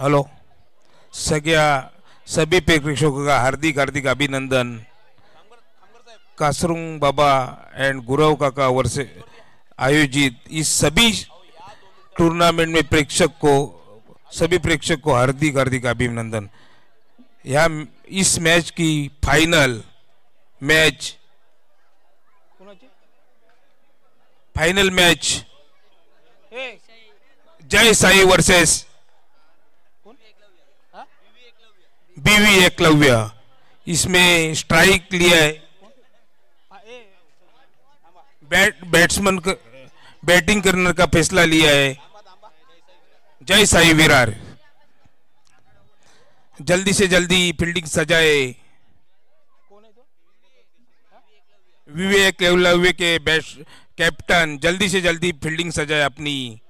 Hello सभी प्रेक्षकों का हार्दिक हार्दिक अभिनंदन। कासरुंग बाबा एंड गुरव काका ओर से आयोजित इस सभी टूर्नामेंट में सभी प्रेक्षक को हार्दिक हार्दिक अभिनंदन। यहाँ इस मैच की फाइनल मैच जय साई वर्सेस बीवी एकलव्य, इसमें स्ट्राइक लिया है बैट्समैन बैटिंग करने का फैसला लिया है जय साई विरार। जल्दी से जल्दी फील्डिंग सजाए विवेक एकलव्य के कैप्टन, जल्दी से जल्दी फील्डिंग सजाए अपनी।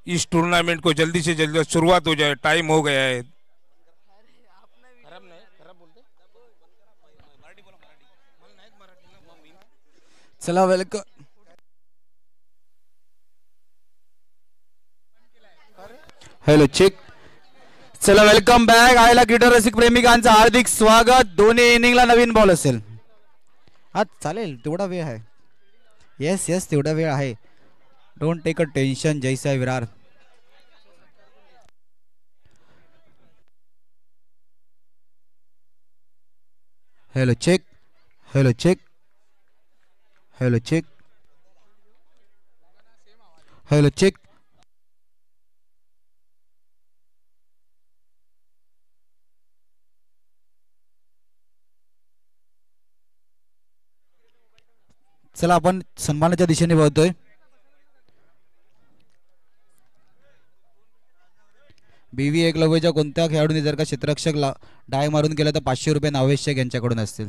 इस टूर्नामेंट को जल्दी से जल्दी शुरुआत हो जाए, टाइम हो गया है। चला वेलकम। Hello check. चला वेलकम बॅक। आयला क्रिकेट रसिक प्रेमिकांचं हार्दिक स्वागत। दोन्ही इनिंगला नवीन बॉल असेल। हा चालेल, तेवढा वेळ आहे। येस तेवढा वेळ आहे। Don't take a tension Jaysai Virar. Hello check. Hello check. Hello check. Hello check. चला आपण सन्मानाच्या दिशेने वळतोय। बीवी एकलव्यच्या कोणत्या खेळाडूने जर का क्षेत्ररक्षक डाय मारून केला तर 500 रुपये नावेशक यांच्याकडून असतील।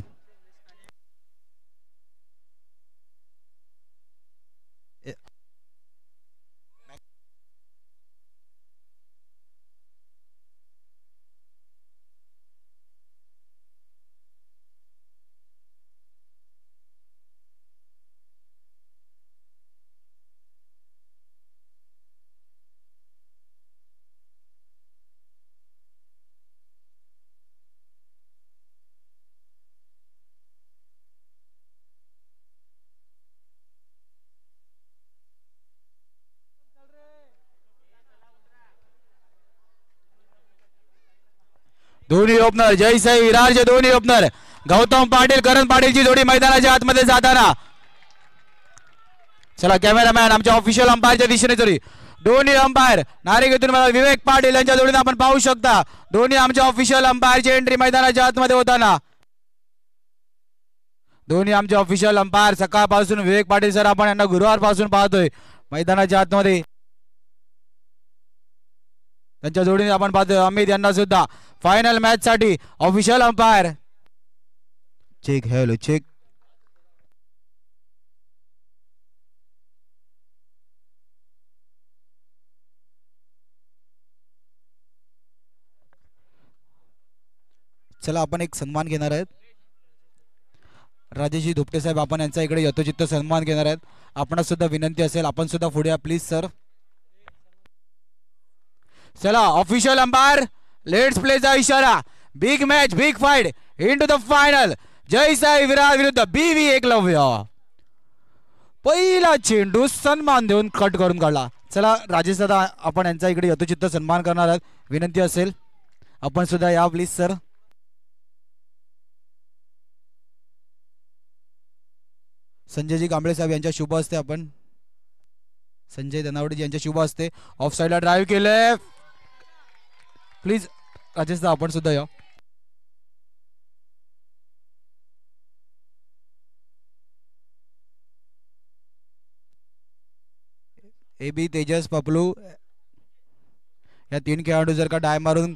दोन्ही ओपनर जयसाई विरारचे दोन्ही ओपनर गौतम पाटील करण पाटीलची जोडी मैदानाच्या आतमध्ये जाताना। चला कॅमेरामॅन आमच्या ऑफिशियल अंपायरच्या दिशेने जोडी। दोन्ही अंपायर नारिकेतून विवेक पाटील यांच्या जोडीने आपण पाहू शकता। दोन्ही आमच्या ऑफिशियल अंपायरची एंट्री मैदानाच्या आतमध्ये होताना। दोन्ही आमचे ऑफिशियल अंपायर सकाळपासून विवेक पाटील सर आपण यांना गुरुवारपासून पाहतोय मैदानाच्या आतमध्ये। त्यांच्या जोडीने आपण पाहतोय अमित यांना सुद्धा फायनल मॅच साठी official umpire check. Hello check. चला आपण एक सन्मान घेणार आहेत। राजेशजी धुपटे साहेब आपण यांचा इकडे यथोचित्त सन्मान घेणार आहेत। आपणास सुद्धा विनंती असेल आपण सुद्धा पुढे या प्लीज सर। चला ऑफिशियल अंपायर लेट्स प्ले चा इशारा। Big match big fight into the final. Jaysai Virar विरुद्ध बीवी एकलव्य। पहिला चेंडू सन्मान देऊन कट करून काढला। चला राजेश दादा आपण यांचा इकडे यथोचित्त सन्मान करणार आहात, विनंती असेल आपण सुद्धा या प्लीज सर। संजयजी कांबळे साहेब यांच्या शुभ हस्ते आपण संजय धनावडेजी यांच्या शुभ हस्ते ऑफ साइडला ड्राइव्ह केले। प्लीज राजेश दा आपण सुद्धा या। एबी तेजस पपलू या तीन खेळाडू जर का डाय मारून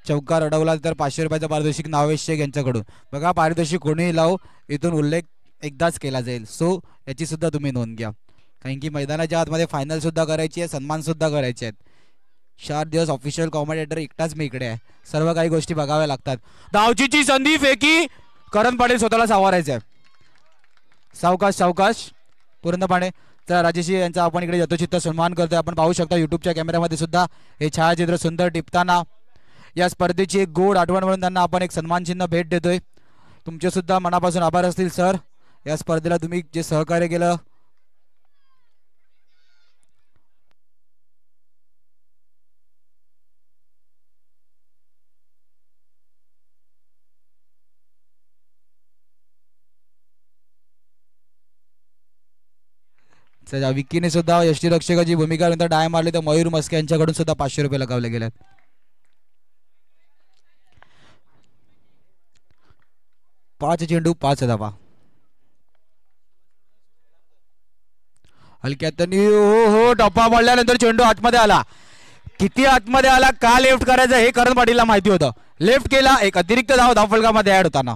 चौकार अडवला तर 500 रुपयाचा पारितोषिक नावेशेक यांच्याकडून। बघा पारितोषिक कोणीही लावू इथून उल्लेख एकदाच केला जाईल, सो याची सुद्धा तुम्ही नोंद घ्या। कारण की मैदानाच्या आतमध्ये फायनल सुद्धा करायची आहे, सन्मान सुद्धा करायचे आहेत। 4 दिवस ऑफिशियल कॉमेंटेटर एकटाच मी इकडे आहे, सर्व काही गोष्टी बघाव्या लागतात। धावचीची संधी फेकी करण पाटील स्वतःला सावरायचं आहे। सावकाश सावकाश पूर्णपणे तर राजेशी यांचा आपण इकडे यथोचित्त सन्मान करतोय. आपण पाहू शकता युट्यूबच्या कॅमेऱ्यामध्ये सुद्धा हे छायाचित्र सुंदर टिपताना. या स्पर्धेची एक गोड आठवण म्हणून त्यांना आपण एक सन्मान चिन्ह भेट देतोय. तुमचे सुद्धा मनापासून आभार असतील सर, या स्पर्धेला तुम्ही जे सहकार्य केलं. विकीने सुद्धा यष्टीरक्षकाची भूमिका नंतर डाय मारली तर मयूर मस्के यांच्याकडून सुद्धा 500 रुपये लगावले गेलेत. पाच चेंडू 5 धावा. हलक्यात हो टप्पा पडल्यानंतर चेंडू आतमध्ये आला. किती आतमध्ये आला, का लेफ्ट करायचं हे करण पाटीलला माहिती होतं. लेफ्ट केला, एक अतिरिक्त धाव धावफलकामध्ये ऍड होताना.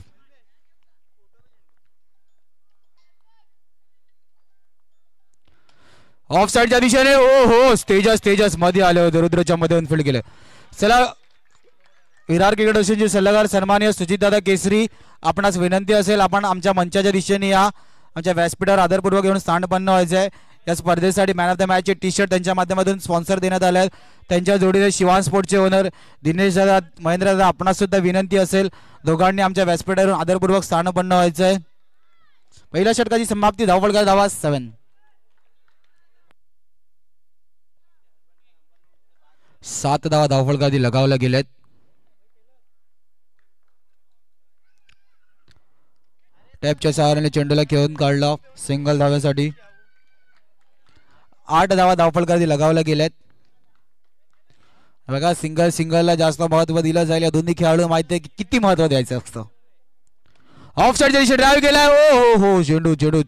ऑफ साइडच्या दिशेने हो तेजस मध्ये आले होते, रुद्रच्या मध्ये फील्ड केलं. चला विरार क्रिकेट असोसिएशनचे सल्लागार सन्माननीय सुजितदादा केसरी, आपणास विनंती असेल आपण आमच्या मंचाच्या दिशेने या. आमच्या व्यासपीठावर आदरपूर्वक घेऊन स्थानपन्न व्हायचं आहे. या स्पर्धेसाठी मॅन ऑफ द मॅचचे टी शर्ट त्यांच्या माध्यमातून स्पॉन्सर देण्यात आले आहेत. त्यांच्या जोडीने शिवान स्पोर्टचे ओनर दिनेश दादा, महेंद्र दादा, आपणास सुद्धा विनंती असेल दोघांनी आमच्या व्यासपीठावरून आदरपूर्वक स्थानपन्न व्हायचं आहे. पहिल्या षटकाची समाप्ती, धावफलक धावा 7. 7 धावा धावफलकाआधी लगावल्या गेल्यात. टॅपच्या सहाऱ्याने चेंडूला खेळून काढला सिंगल धाव्यासाठी. 8 धावा धावफलकाआधी लगावल्या गेल्यात. बघा सिंगलला जास्त महत्व दिलं जाईल. या दोन्ही खेळाडू माहिती आहे की किती महत्व द्यायचं असतं. ऑफ साइडच्या दिशेने ड्राईव्ह केलाय. हो चेंडू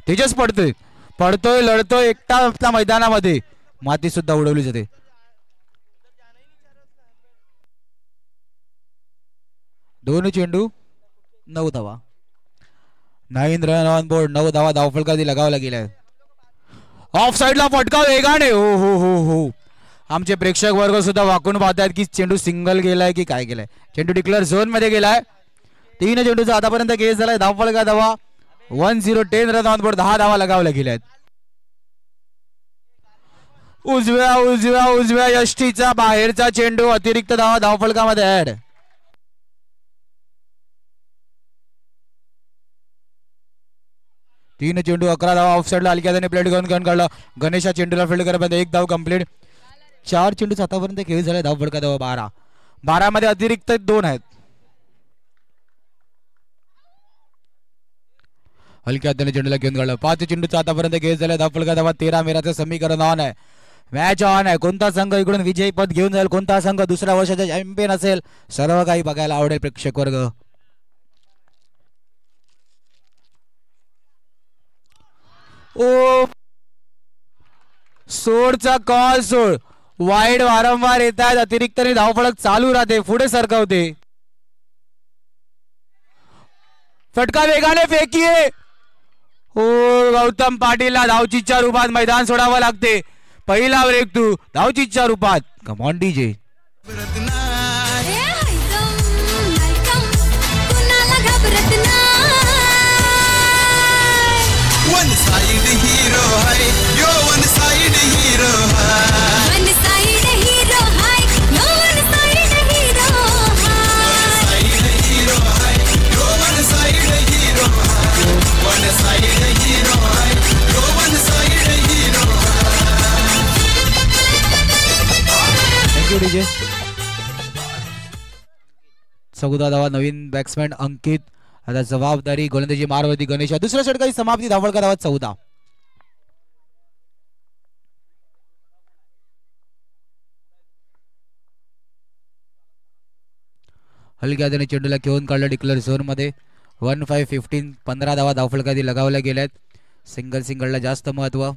तेजस पडतोय लढतोय एकटा मैदानामध्ये, माती सुद्धा उडवली जाते. दोन्ही चेंडू 9 धावा. 9 रन ऑन बोर्ड. 9 धावा धावफलकाआधी लगावल्या गेल्या. ऑफ साइडला फटका वेगाने. हो आमचे प्रेक्षक वर्ग सुद्धा वाकून पाहतात की चेंडू सिंगल गेलाय की काय गेलाय. चेंडू डिक्लेअर झोन मध्ये गेलाय. 3 चेंडूचा आतापर्यंत केस झालाय. धावफलका धावा 10. 10 रन ऑन बोर्ड. 10 धावा लगावल्या गेल्यात. उजव्या यष्टीचा बाहेरचा चेंडू, अतिरिक्त धावा धावफलकामध्ये ऍड. तीन चेंडू 11 धावा. ऑफ साइडला हलक्याने प्लेट घेऊन काढला. गणेशा चेंडूला फील्ड करायला 1 धाव कंप्लीट. 4 चेंडू आतापर्यंत खेळ झाले. धावफलका धावा 12. 12 मध्ये अतिरिक्त 2 आहेत. हलक्या हाताने चेंडूला घेऊन काढला. 5 चेंडूचा आतापर्यंत खेळ झाले. धावफलका धावा 13. मेराचं समीकरण ऑन आहे. मॅच ऑन आहे. कोणता संघ इकडून विजयी पद घेऊन जाईल, कोणता संघ दुसऱ्या वर्षाचा चॅम्पियन असेल, सर्व काही बघायला आवडेल प्रेक्षक वर्ग. सोडचा कॉल सोड. वाईड वारंवार येत आहेत. अतिरिक्त धावफलक चालू राहते, पुढे सरकवते. फटका वेगाने फेकीये. हो, गौतम पाटीलला धावचीच्या रूपात मैदान सोडावं लागते. पहिला ब्रेक तू धावचीच्या रूपात. Come on DJ. One side hero hai, yo one side hero hai. One side hero hai, yo one side hero hai. One side hero hai, yo one side hero hai. One side hero hai, yo one side hero hai. Thank you DJ. 14 धावा. नवीन batsman अंकित. आता जबाबदारी गोलंदाजी मारवती गणेशा. दुसऱ्या षटकाची समाप्ती. धावफलका धावा 14. हलक्या हाताने चेंडूला घेऊन काढलं डिक्लेअर झोन मध्ये. 15-15. 15 धावा धावफलकाआधी लगावल्या गेल्यात. सिंगलला जास्त महत्व.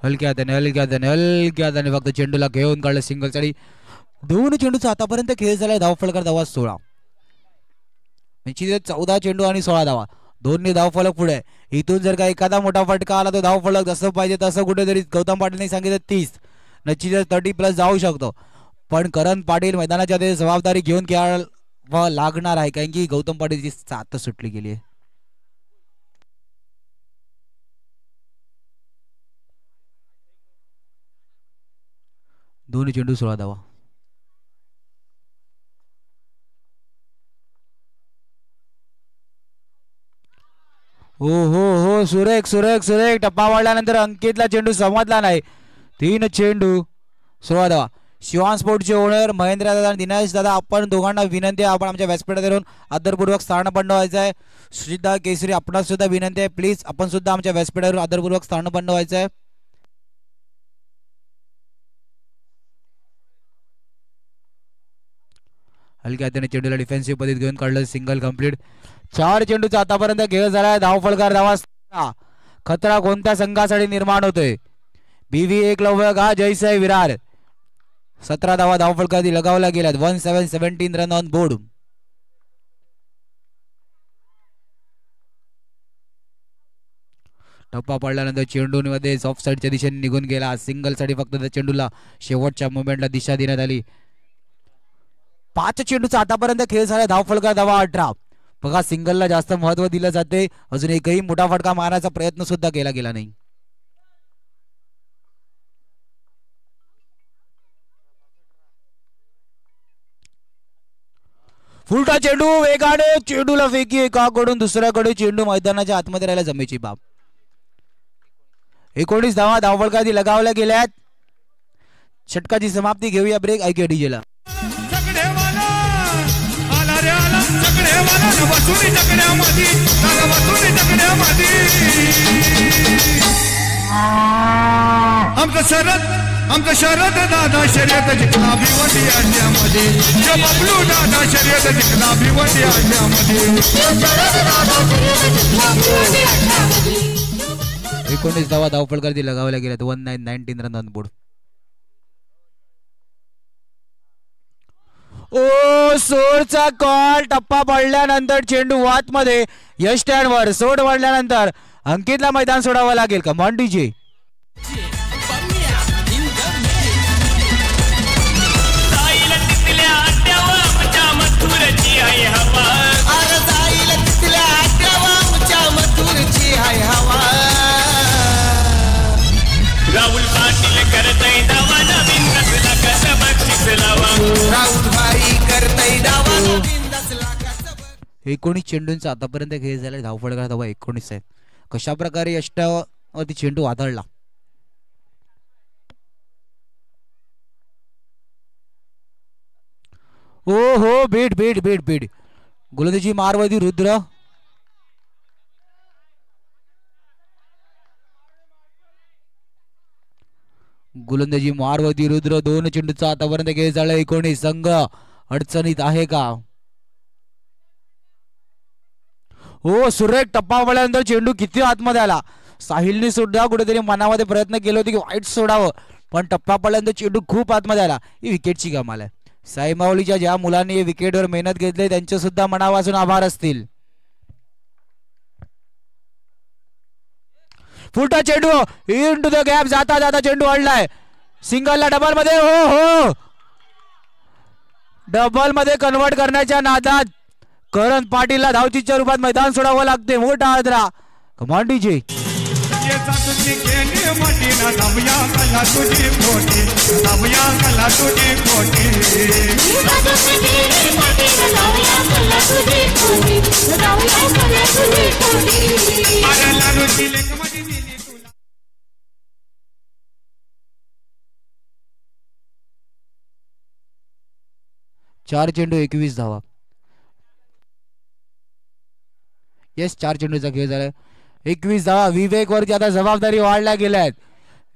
हलक्या हाताने फक्त चेंडूला घेऊन काढलं सिंगल साठी. 2 चेंडूचा आतापर्यंत खेळ झालाय. धावफलक धावा 16. म्हणजे 14 चेंडू आणि 16 धावा. दोन्ही धावफलक पुढे. इथून जर का एखादा मोठा फटका आला तो धावफलक जसं पाहिजे तसं कुठेतरी गौतम पाटीलने सांगितलं 30 निश्चितच 30+ जाऊ शकतो. पण करण पाटील मैदानाच्या ते जबाबदारी घेऊन खेळावं लागणार आहे कारण की गौतम पाटीलची साथ सुटली गेली आहे. दोन्ही चेंडू 16 धावा. हो हो हो सुरेख सुरेख सुरेख टप्पा वाढल्यानंतर अंकितला चेंडू समजला नाही. 3 चेंडू 16 धावा. शिवान स्पोर्टचे ओनर महेंद्र दादा आणि दिनेश दादा आपण दोघांना विनंती आहे आपण आमच्या व्यासपीठावरून आदरपूर्वक स्थानपन्न व्हायचं आहे. सुजितदा केसरी आपणास सुद्धा विनंती आहे प्लीज आपण सुद्धा आमच्या व्यासपीठावर आदरपूर्वक स्थानपन्न व्हायचं आहे. हलक्या हाताने चेंडूला डिफेन्सिव्ह पद्धत घेऊन काढलं सिंगल कंप्लीट. 4 चेंडूचा आतापर्यंत खेळ झालाय. धावफलकार धावा खतरा कोणत्या संघासाठी निर्माण होतोय. BV एकलव्य का जयसाई विरार 17 धावा धावफलकार लगावल्या गेल्यात. 17 रन ऑन बोर्ड. टप्पा पडल्यानंतर चेंडूमध्ये ऑफ साईडच्या दिशेने निघून गेला. सिंगल साठी फक्त त्या चेंडूला शेवटच्या मुवमेंटला दिशा देण्यात आली. 5 चेंडूचा आतापर्यंत खेळ झाला. धावफलकार धावा 18. बघा सिंगलला जास्त महत्व दिलं जाते. अजून एकही मोठा फटका मारण्याचा प्रयत्न सुद्धा केला गेला नाही. फुलटा चेंडू वेगाने चेंडूला फेकी एकाकडून दुसऱ्याकडे चेंडू मैदानाच्या आतमध्ये राहिला जमेची बाब. 19 धावा धावफलकार लगावल्या गेल्यात. षटकाची समाप्ती घेऊया ब्रेक ऐकूया डीजेला. आमचं शरद दादा शर्यत जिंकला भिवंडी अड्ड्यामध्ये. जो बबलू दादा शर्यत जिंकला भिवंडी अड्ड्यामध्ये. 19 धावा धावफलकार लगावल्या गेल्यात. 19 रन ऑन बोर्ड. ओ सोडचा कॉल. टप्पा पडल्यानंतर चेंडू आतमध्ये यश स्टँडवर. सोड वाढल्यानंतर अंकितला मैदान सोडावं लागेल. Command DJ. राहुल पाटील करतय दावा नवीन कसला कसं बक्षीस लावा. राहुल भाई करतय दावा नवीन 10 लाखाचं. 19 चेंडूंचा आतापर्यंत खेळ झाला. धावफलकार धावा 19 आहे. कशा प्रकारे अष्टावरती चेंडू आदळला. हो हो बीट बीट बीट बीट गोलंदाजी मारवादी रुद्र. गोलंदाजी मारवती रुद्र. 2 चेंडूचा आतापर्यंत खेळ झाला. 19 संघ अडचणीत आहे का. हो सुरेख टप्पा पडल्यानंतर चेंडू किती आतमध्ये आला. साहिलने सुद्धा कुठेतरी मनामध्ये प्रयत्न केले होते की वाईट सोडावं पण टप्पा पडल्यानंतर चेंडू खूप आतमध्ये आला. ही विकेटची कमाल आहे. साई माऊलीच्या ज्या मुलांनी विकेटवर मेहनत घेतली त्यांचे सुद्धा मनापासून आभार असतील. फुलटा चेंडू इन टू द गॅप. जाता जाता चेंडू अडलाय. सिंगलला डबल मध्ये. हो हो डबल मध्ये कन्वर्ट करण्याच्या नादात करण पाटीलला धावचीच्या रूपात मैदान सोडावं लागते. मोठा आदरा. Command DJ. चार चेंडू 21 धावा. येस 4 चेंडूचा खेळ झाला. 21 धावा. विवेक वरती आता जबाबदारी वाढल्या गेल्यात.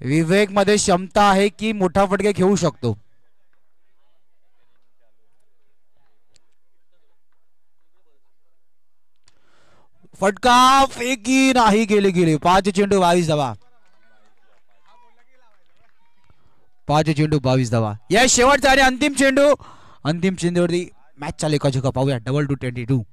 विवेक मध्ये क्षमता आहे की मोठा फटके खेळू शकतो. फटका फेकी नाही गेले गेले. 5 चेंडू 22 धावा. 5 चेंडू 22 धावा. या शेवटचा आणि अंतिम चेंडू. अंतिम चेंडूवरती मॅचचा लेखाजोखा पाहूया. 22-22.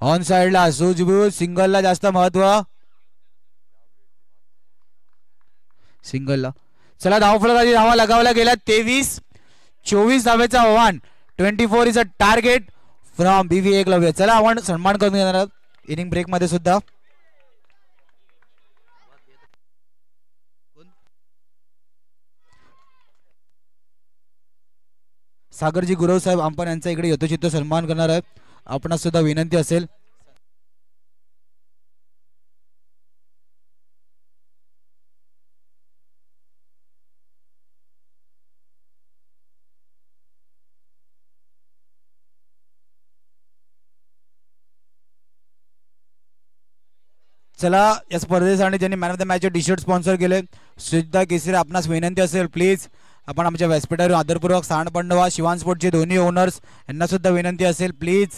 ऑन साइडला सुजबूज. सिंगलला जास्त महत्व. सिंगलला. चला धावफलकाची धावा लगावल्या गेल्या 23-24 धावेचा आव्हान. 24 is a target from BV Eklavya. चला आपण सन्मान करून घेणार आहोत इनिंग ब्रेक मध्ये सुद्धा. सागरजी गुरव साहेब आपण यांचा इकडे यथोचित्त सन्मान करणार आहेत. आपणास सुद्धा विनंती असेल. चला या स्पर्धेसाठी ज्यांनी man of the match T shirt sponsor केले सुद्धा केसरी आपणास विनंती असेल प्लीज आपण आमच्या व्यासपीठावर आदरपूर्वक स्थान पंडवा. शिवान स्पोर्टचे दोन्ही ओनर्स यांना सुद्धा विनंती असेल प्लीज.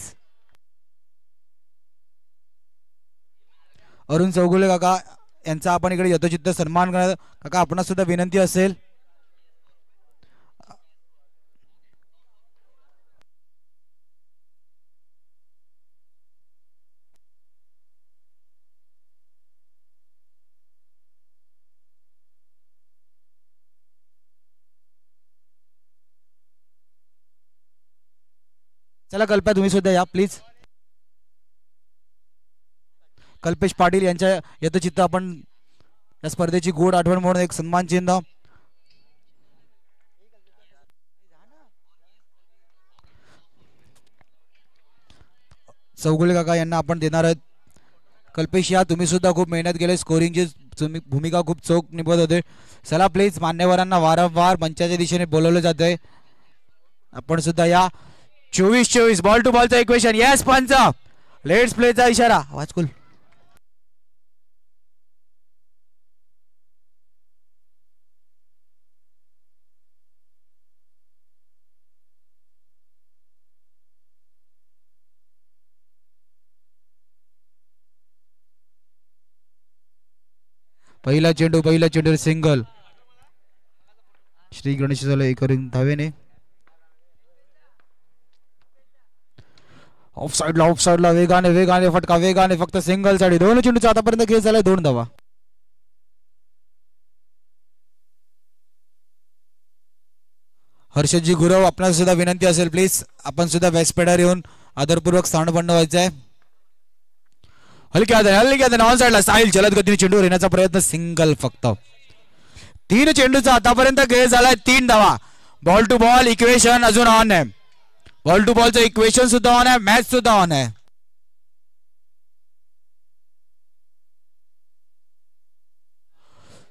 अरुण चौगुले काका यांचा आपण इकडे यथोचित्त सन्मान करणार. काका आपणास सुद्धा विनंती असेल. चला कल्पा तुम्ही सुद्धा या प्लीज. कल्पेश पाटील यांच्या यथोचित्त आपण या स्पर्धेची गोड आठवण म्हणून एक सन्मान चिन्ह. चौगुले काका यांना आपण देणार आहेत. कल्पेश या तुम्ही सुद्धा खूप मेहनत केली. स्कोरिंगची तुम्ही भूमिका खूप चोख निभवत होते. चला प्लीज मान्यवरांना वारंवार मंचाच्या दिशेने बोलवलं जात आहे. आपण सुद्धा या. 24-24 बॉल टू बॉलचा इक्वेशन. येस पंच लेट्स प्लेचा इशारा. आवाज कुल. पहिला चेंडू सिंगल. श्री गणेश झालं एक धावेने. ऑफ साइडला वेगाने फटका वेगाने फक्त सिंगल साठी. दोन चेंडूचा आतापर्यंत खेळ झालाय 2 धावा. हर्षदजी गुरव आपल्याला सुद्धा विनंती असेल प्लीज आपण सुद्धा व्यासपीठावर येऊन आदरपूर्वक स्थान बनवायचं आहे. हलक्या ऑन साइडला साहिल जलद गतीने चेंडूवर येण्याचा प्रयत्न. सिंगल फक्त. 3 चेंडूचा आतापर्यंत खेळ झालाय 3 धावा. बॉल टू बॉल इक्वेशन अजून ऑन आहे. बॉल टू बॉलचं इक्वेशन सुद्धा ऑन आहे. मॅच सुद्धा ऑन आहे.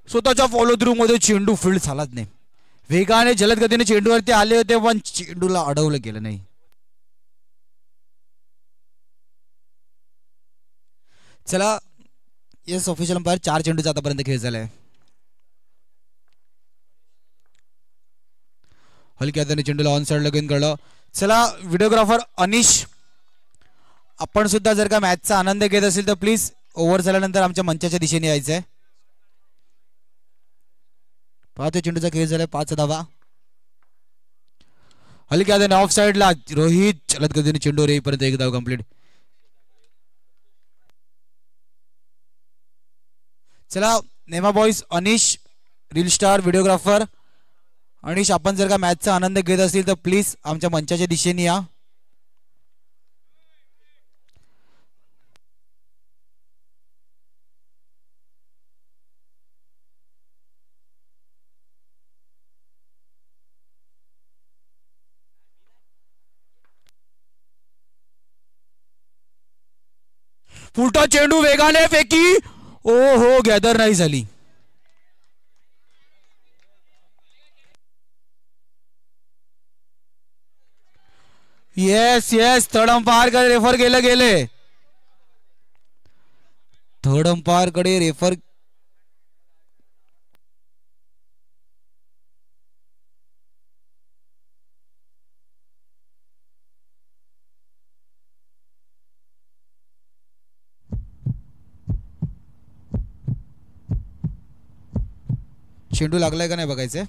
स्वतःच्या फॉलो थ्रू मध्ये चेंडू फील्ड झालाच नाही. वेगाने जलद गतीने चेंडूवरती आले होते पण चेंडूला अडवलं गेलं नाही. चला येस ऑफिशियल अंपायर 4 चेंडूचा आतापर्यंत खेळ झालाय. हलक्या हाताने चेंडूला ऑन साइड लगेन कळलं. चला व्हिडिओग्राफर अनिश आपण सुद्धा जर का मॅचचा आनंद घेत असेल तर प्लीज ओव्हर झाल्यानंतर आमच्या मंचाच्या दिशेने यायचं आहे. 5 चेंडूचा खेळ झालाय 5 धावा. हलक्या हाताने ऑफ साइडला रोहित चलत गतीने चेंडूवर येईपर्यंत 1 धाव कंप्लीट. चला नेमा बॉयज अनिश रील स्टार व्हिडिओग्राफर अनिश आपण जर का मॅचचा आनंद घेत असतील तर प्लीज आमच्या मंचाच्या दिशेने या. फुलटा चेंडू वेगाने फेकी. ओ हो गॅदर नाही झाली. येस थर्ड अंपायर कडे रेफर गेले. थर्ड अंपायर कडे रेफर. चेंडू लागलाय का नाही बघायचं.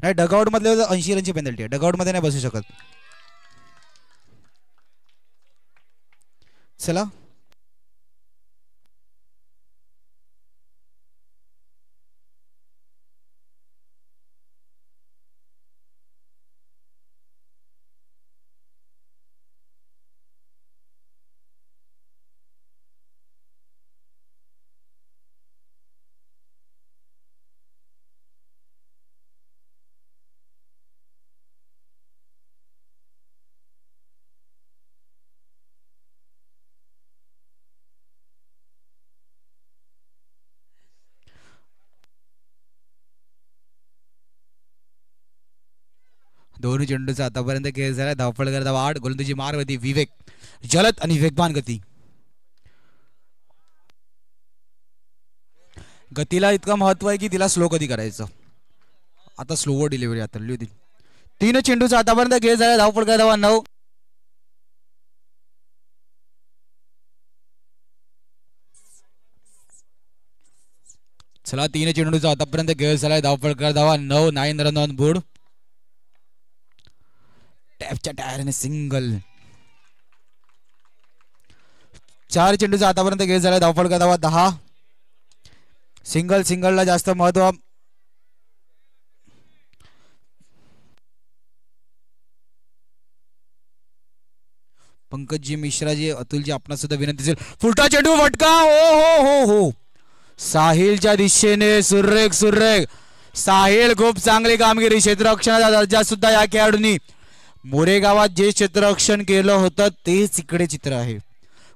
नाही, डगआउट मधले 80 रनची पेनल्टी आहे, डगआउट मध्ये नाही बसू शकत. चला दोन्ही चेंडूचा आतापर्यंत खेळ झाला. धावपळ करत धावा 8, गोलंदाजी मारवती विवेक, जलद आणि वेगवान गती. गतीला इतकं महत्व आहे की तिला स्लो कधी करायचं. आता स्लोवर डिलिव्हरी आतरली होती. 3 चेंडूचा आतापर्यंत खेळ झाला. धावपळ करत धावा 9. चला 3 चेंडूचा आतापर्यंत खेळ झालाय. धावपळ करत धावा 9. 9 रन ऑन बोर्ड. टॅपच्या टायरने सिंगल. 4 चेंडूचा आतापर्यंत खेळ झालाय. धावपळ करत धावा 10. सिंगलला जास्त महत्व. पंकजी मिश्राजी, अतुलजी, आपणा सुद्धा विनंती असेल. फुलटा चेंडू फटका. हो साहिलच्या दिशेने सुरेख. साहिल खूप चांगली कामगिरी. क्षेत्ररक्षणाचा दर्जा सुद्धा या खेळाडूंनी मोरेगावात जे क्षेत्ररक्षण केलं होतं तेच इकडे चित्र आहे.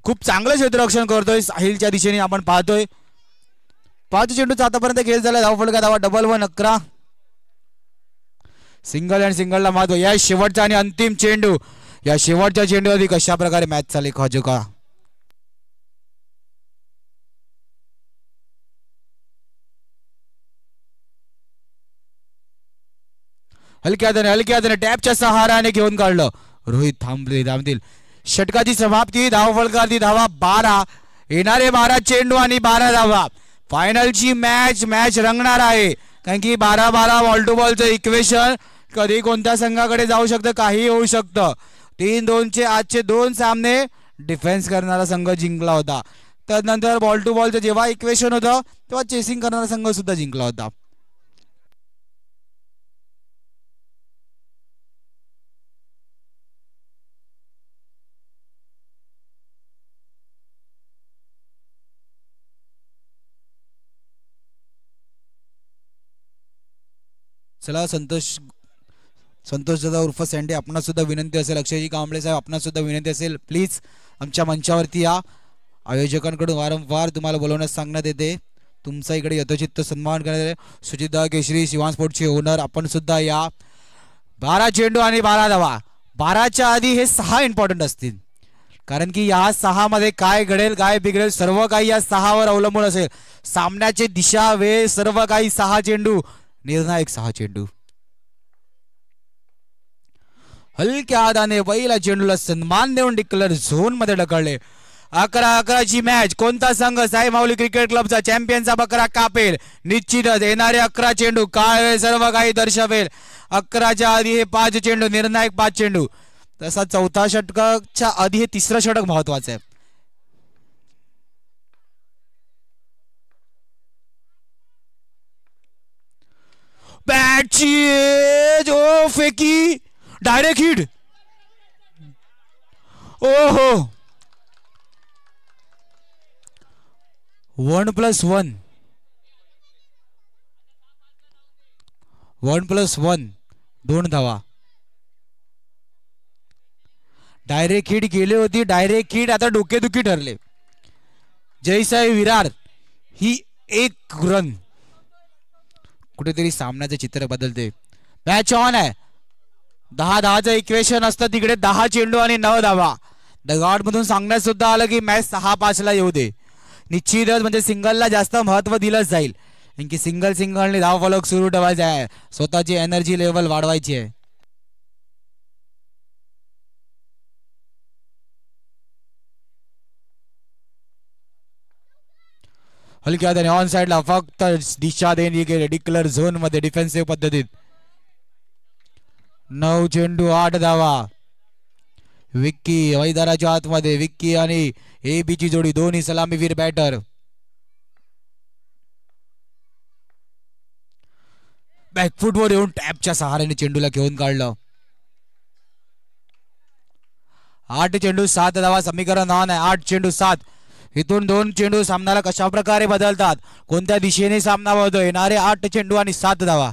खूप चांगलं क्षेत्ररक्षण करतोय साहिलच्या दिशेने आपण पाहतोय. 5 चेंडूचा आतापर्यंत खेळ झाला. धावपळ का धावा 11. 11. सिंगल अँड सिंगलला महत्व. या शेवटचा आणि अंतिम चेंडू. या शेवटच्या चेंडूवरती कशा प्रकारे मॅच चालली खाजोका. हलक्या हाताने टॅपच्या सहाराने घेऊन काढलं. रोहित थांबतील. षटकाची समाप्ती. धावफलकाची धावा 12. येणारे 12 चेंडू आणि 12 धावा. फायनलची मॅच रंगणार आहे. कारण की 12-12 बॉल टू बॉलचं इक्वेशन कधी कोणत्या संघाकडे जाऊ शकतं, काही होऊ शकतं. 3-2 आजचे 2 सामने डिफेन्स करणारा संघ जिंकला होता. त्यानंतर बॉल टू बॉलचं जेव्हा इक्वेशन होतं तेव्हा चेसिंग करणारा संघ सुद्धा जिंकला होता. चला संतोष दादा उर्फ सँडी, आपणास सुद्धा विनंती असेल. अक्षयजी कांबळे साहेब, आपणास सुद्धा विनंती असेल, प्लीज आमच्या मंचावरती या. आयोजकांकडून वारंवार तुम्हाला बोलवण्यास सांगण्यात येते. तुमचा इकडे यथोचित सन्मान करण्यात येते. सुजितदा केशरी, शिवान स्पोर्टचे ओनर, आपण सुद्धा या. 12 चेंडू आणि 12 धावा. 12च्या आधी हे 6 इम्पॉर्टंट असतील, कारण की या 6 मध्ये काय घडेल काय बिघडेल सर्व काही या 6 वर अवलंबून असेल. सामन्याचे दिशा वेळ सर्व काही. 6 चेंडू, निर्णायक 6 चेंडू. हलक्या हाताने पहिल्या चेंडूला सन्मान देऊन डिक्लेअर झोन मध्ये ढकलले. 11-11ची मॅच. कोणता संघ साई माऊली क्रिकेट क्लबचा चॅम्पियनचा बकरा कापेल निश्चितच. येणारे 11 चेंडू काय सर्व काही दर्शवेल. 11च्या आधी हे 5 चेंडू, निर्णायक 5 चेंडू. तसा चौथा षटकाच्या आधी हे 3रं षटक महत्वाचं आहे. बॅटची जो फेकी, डायरेक्ट हिट. ओहो, 1+1 2 धावा. डायरेक्ट हिट गेली होती. डायरेक्ट हिट आता डोकेदुखी ठरले. जयसाई विरार ही 1 रन. कुठेतरी सामन्याचे चित्र बदलते. मॅच ऑन आहे. 10-10चं इक्वेशन असतं तिकडे. 10 चेंडू आणि 9 धावा. डगआउट मधून सांगण्यात सुद्धा आलं की मॅच 6-5 येऊ दे. निश्चितच म्हणजे सिंगलला जास्त महत्व दिलंच जाईल, कारण की सिंगलने धाव फलक सुरू ठेवायचा आहे. स्वतःची एनर्जी लेवल वाढवायची आहे. हलक्या हाताने ऑन साइडला फक्त दिशा देणे गेले. डिक्लेअर झोन मध्ये डिफेन्सिव्ह पद्धतीत. 9 चेंडू 8 धावा. विक्की मैदानाच्या आतमध्ये. विक्की आणि AB ची जोडी दोन्ही सलामीवीर बॅटर. बॅकफुटवर येऊन टॅपच्या सहाऱ्याने चेंडूला घेऊन काढलं. 8 चेंडू 7 धावा समीकरण ऑन आहे. 8 चेंडू 7. इथून 2 चेंडू सामन्याला कशा प्रकारे बदलतात, कोणत्या दिशेने सामना बदलतो. येणारे 8 चेंडू आणि 7 धावा.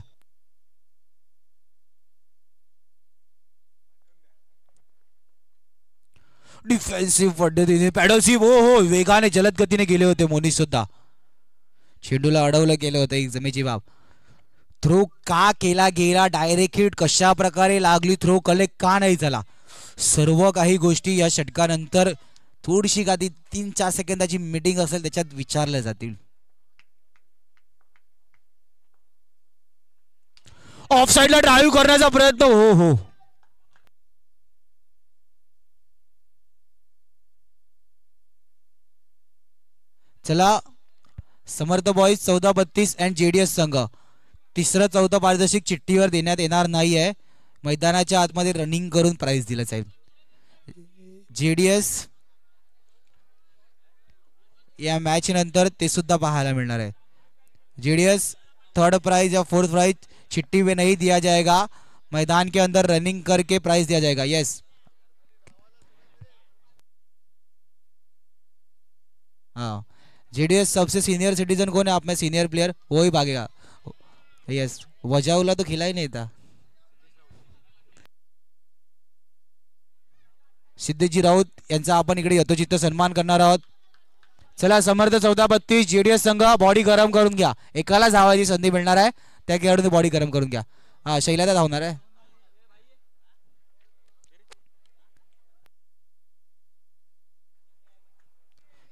डिफेन्सिव्ह पद्धतीने पॅडोसिव्ह हो वेगाने जलद गतीने गेले होते मोनीस सुद्धा. चेंडूला अडवलं गेलं होतं एक जमेची बाब. थ्रो का केला गेला, डायरेक्ट हिट कशा प्रकारे लागली, थ्रो कलेक्ट का नाही झाला, सर्व काही गोष्टी या षटकानंतर थोडीशी का ती 3-4 सेकंदाची मीटिंग असेल त्याच्यात विचारल्या जातील. ऑफ साइडला ड्राईव्ह करण्याचा प्रयत्न हो चला. समर्थ बॉईज 14-32 अँड JDS संघ. तिसरं 4थं पारितोषिक चिठ्ठीवर देण्यात येणार नाहीये. मैदानाच्या आतमध्ये रनिंग करून प्राइज दिलं जाईल. JDS या मॅच नंतर ते सुद्धा पाहायला मिळणार आहे. JDS 3rd प्राइज या 4th प्राइज चिट्ठी में नहीं दिया जाएगा, मैदान के अंदर रनिंग करके प्राइज दिया जाएगा. यस हाँ. JDS सबसे सीनियर सिटीजन कौन है आप में, सीनियर प्लेयर वो ही भागेगा. यस वजाऊला तो खिला ही नहीं था. सिद्धेजी राऊत यांचा आपण इकडे यथोचित सन्मान करणार आहोत. चला समर्थ 14-32 JDS संघ बॉडी गरम करून घ्या. एकाला धावायची संधी मिळणार आहे, त्या खेळाडूने बॉडी गरम करून घ्या. हा शैलादा धावणार आहे.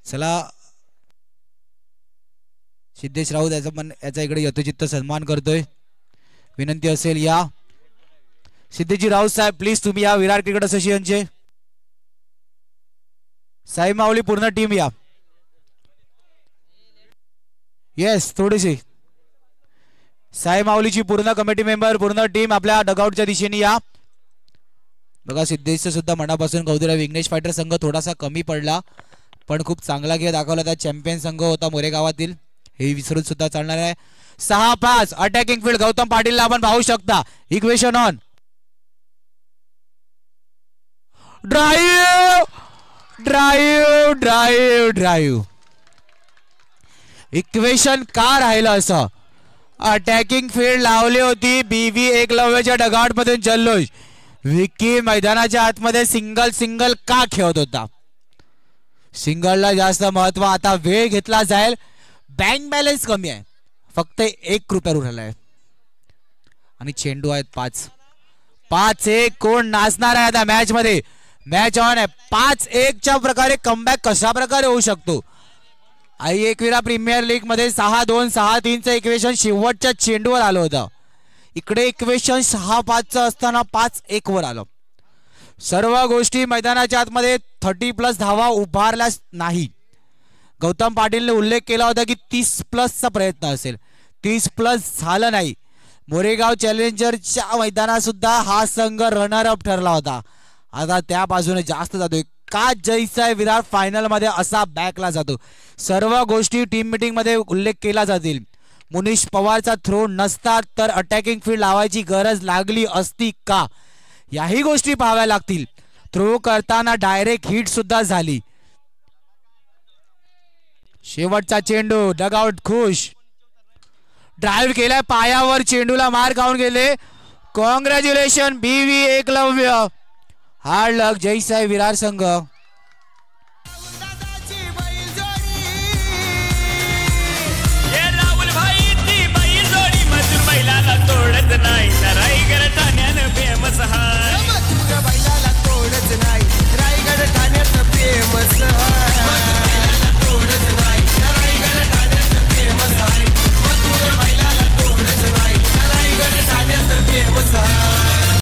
चला सिद्धेश राऊत याचा इकडे यथोचित सन्मान करतोय. विनंती असेल या सिद्धेजी राऊत साहेब प्लीज तुम्ही या विरार क्रिकेट असोसिएशनचे. साई माऊली पूर्ण टीम या. येस थोडीशी साई माऊलीची पूर्ण कमिटी मेंबर पूर्ण टीम आपल्या डगआउटच्या दिशेने या. बघा सिद्धेश सुद्धा मनापासून कौतुक. विघ्नेश फायटर संघ थोडासा कमी पडला पण खूप चांगला खेळ दाखवला. त्या चॅम्पियन संघ होता मोरेगावातील, हे विसरून सुद्धा चालणार आहे. 6-5 अटॅकिंग फील्ड. गौतम पाटीलला आपण पाहू शकता. Equation on. Drive drive drive drive. Equation का राहिलं असं. अटॅकिंग फील्ड लावली होती. BV एकलव्याच्या डगआउट मधून जल्लोष. विक्की मैदानाच्या आतमध्ये सिंगल का खेळत होता. सिंगलला जास्त महत्व. आता वेळ घेतला जाईल. बँक बॅलन्स कमी आहे, फक्त 1 रुपया उरला आहे आणि चेंडू आहेत 5-1. कोण नाचणार आहे आता मॅच मध्ये. मॅच ऑन आहे. 5-1च्या प्रकारे कमबॅक कशा प्रकारे होऊ शकतो. आई एकविरा प्रीमियर लीग मध्ये 6-2 6-3चं इक्वेशन शेवटच्या चेंडूवर आलं होतं. इकडे इक्वेशन 6-5चं असताना 5-1 वर आलं. सर्व गोष्टी मैदानाच्या आतमध्ये 30+ धावा उभारल्या नाही. गौतम पाटीलने उल्लेख केला होता की 30+चा प्रयत्न असेल. 30+ झालं नाही. मोरेगाव चॅलेंजरच्या मैदानात सुद्धा हा संघ रनर अप ठरला होता. आता त्या बाजूने जास्त जातोय. का जैसा विरार फायनल मध्ये असा बॅकला जातो. सर्व गोष्टी टीम मीटिंग मध्ये उल्लेख केला जातील. मुनीश पवारचा थ्रो नसता तर अटॅकिंग फील्ड लावायची गरज लागली असती का, याही गोष्टी पाहाव्या लागतील. थ्रो करताना डायरेक्ट हिट सुद्धा झाली. शेवटचा चेंडू डगआउट खुश. ड्राईव्ह केलाय पायावर, चेंडूला मार खाऊन गेले. Congratulation BV Eklavya. Hard luck जय साई विरार संघ.